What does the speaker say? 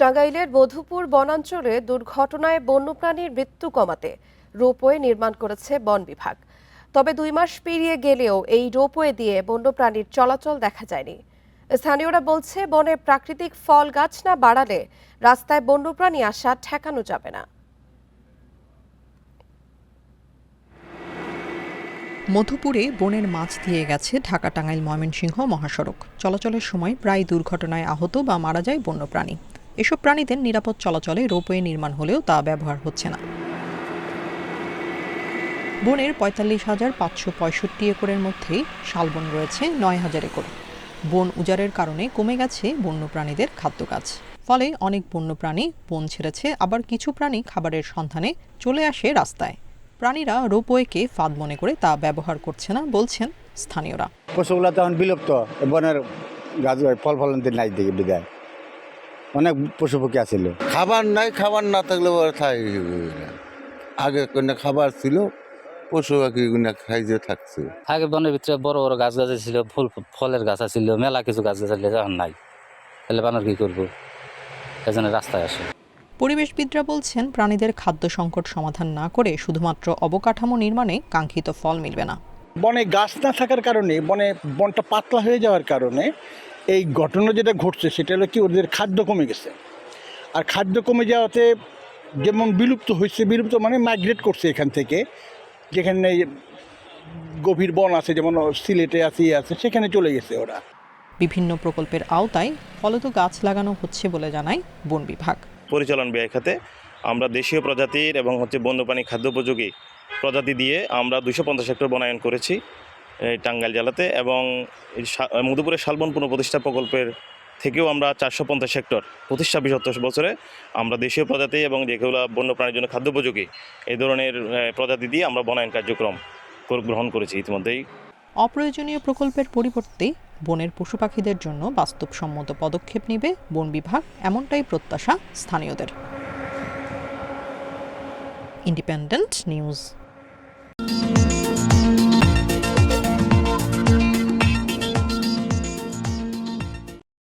টাঙ্গাইলের মধুপুর বনাঞ্চলে দুর্ঘটনায় বন্যপ্রাণীর মৃত্যু কমাতে রোপওয়ে নির্মাণ করেছে বন বিভাগ। তবে 2 মাস পেরিয়ে গেলেও এই রোপওয়ে দিয়ে বন্যপ্রাণীর চলাচল দেখা যায়নি। স্থানীয়রা বলছে বনে প্রাকৃতিক ফল গাছ না বাড়ালে রাস্তায় বন্যপ্রাণী আসা ঠেকানো যাবে না। মধুপুরে বনের মাছ দিয়ে গেছে ঢাকা টাঙ্গাইল ময়মনসিংহ মহাসড়ক। চলাচলের সময় প্রায় দুর্ঘটনায় আহত বা মারা যায় বন্যপ্রাণী। এসব প্রাণীদের নিরাপদ চলাচলে রোপওয়ে নির্মাণ হলেও তা ব্যবহার হচ্ছে না। বনের ৪৫,৫৬৫ একরের মধ্যেই শালবন রয়েছে ৯,০০০ একর। বন উজাড়ের কারণে কমে গেছে বন্যপ্রাণীদের খাদ্য গাছ। ফলে অনেক বন্যপ্রাণী বন ছেড়েছে, আবার কিছু প্রাণী খাবারের সন্ধানে চলে আসে রাস্তায়। প্রাণীরা রোপওয়েকে ফাঁদ মনে করে তা ব্যবহার করছে না বলছেন স্থানীয়রা। পশুগুলো তখন বিলুপ্ত, বনের গাছ ফল ফলনতে নাই দিকে বিদায় অনেক পশু পক্ষী আসছিল। খাবার নাই, খাবার না থাকলে আগে কোনো খাবার ছিল, পশু পাখি খাইতে থাকছে। আগে বনের ভিতরে বড় বড় গাছ গাছ ছিল, ফলের গাছ ছিল, মেলা কিছু গাছ গাছ এখন নাই। তাহলে বানর কি করবো? এজন্য রাস্তায় আসে। পরিবেশবিদরা বলছেন প্রাণীদের খাদ্য সংকট সমাধান না করে শুধুমাত্র অবকাঠামো নির্মাণে কাঙ্ক্ষিত ফল মিলবে না। বনে গাছ না থাকার কারণে, বনটা পাতলা হয়ে যাওয়ার কারণে এই ঘটনা যেটা ঘটছে সেটা হলো কি, ওদের খাদ্য কমে গেছে। আর খাদ্য কমে যাওয়াতে যেমন বিলুপ্ত হয়েছে, বিলুপ্ত মানে মাইগ্রেট করছে এখান থেকে, যেখানে গভীর বন আছে, যেমন সিলেটে আছে সেখানে চলে গেছে ওরা। বিভিন্ন প্রকল্পের আওতায় ফলদ গাছ লাগানো হচ্ছে বলে জানায় বন বিভাগ। পরিচালন ব্যয় খাতে আমরা দেশীয় প্রজাতির এবং বন্যপ্রাণী খাদ্যোপযোগী প্রজাতি দিয়ে আমরা 250 হেক্টর বনায়ন করেছি টাঙ্গাইল জেলাতে, এবং মধুপুরের শালবন পুনঃপ্রতিষ্ঠা প্রকল্পের থেকেও আমরা 450 হেক্টর 25-27 বছরে আমরা দেশীয় প্রজাতি এবং যেগুলো বন্যপ্রাণীর জন্য খাদ্যোপযোগী এই ধরনের প্রজাতি দিয়ে আমরা বনায়ন কার্যক্রম গ্রহণ করেছি ইতিমধ্যেই। অপ্রয়োজনীয় প্রকল্পের পরিবর্তে বনের পশু পাখিদের জন্য বাস্তবসম্মত পদক্ষেপ নেবে বন বিভাগ, এমনটাই প্রত্যাশা স্থানীয়দের। Independent news.